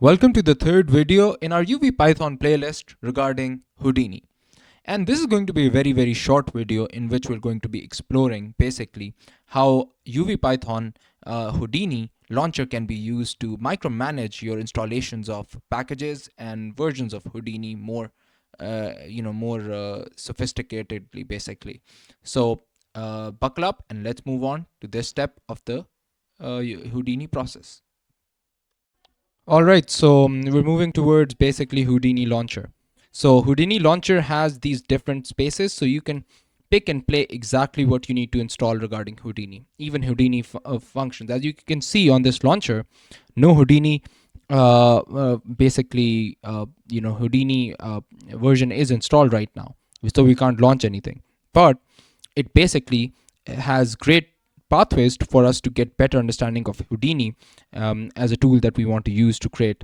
Welcome to the third video in our UV Python playlist regarding Houdini. And this is going to be a very short video in which we're going to be exploring basically how UV Python Houdini Launcher can be used to micromanage your installations of packages and versions of Houdini more sophisticatedly basically. So buckle up and let's move on to this step of the Houdini process. All right, so we're moving towards basically Houdini Launcher. So Houdini Launcher has these different spaces, so you can pick and play exactly what you need to install regarding Houdini, even Houdini functions. As you can see on this launcher, no Houdini Houdini version is installed right now, so we can't launch anything. But it basically has great pathways for us to get better understanding of Houdini as a tool that we want to use to create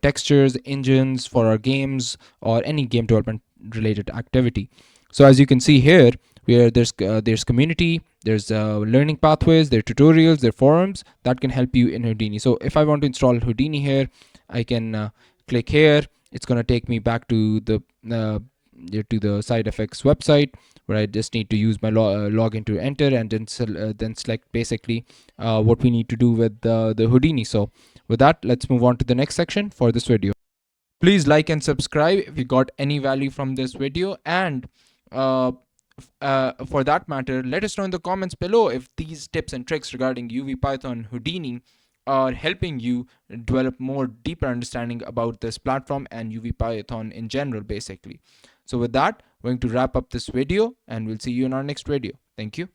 textures, engines for our games or any game development related activity. So as you can see here, where there's community, there's learning pathways, there are tutorials, there are forums that can help you in Houdini. So if I want to install Houdini here, I can click here. It's going to take me back to the SideFX website, where I just need to use my login to enter, and then select basically what we need to do with the Houdini. So with that, let's move on to the next section for this video. Please like and subscribe if you got any value from this video, and for that matter, let us know in the comments below if these tips and tricks regarding UV Python Houdini are helping you develop more deeper understanding about this platform and UV Python in general basically. So with that, we're going to wrap up this video and we'll see you in our next video. Thank you.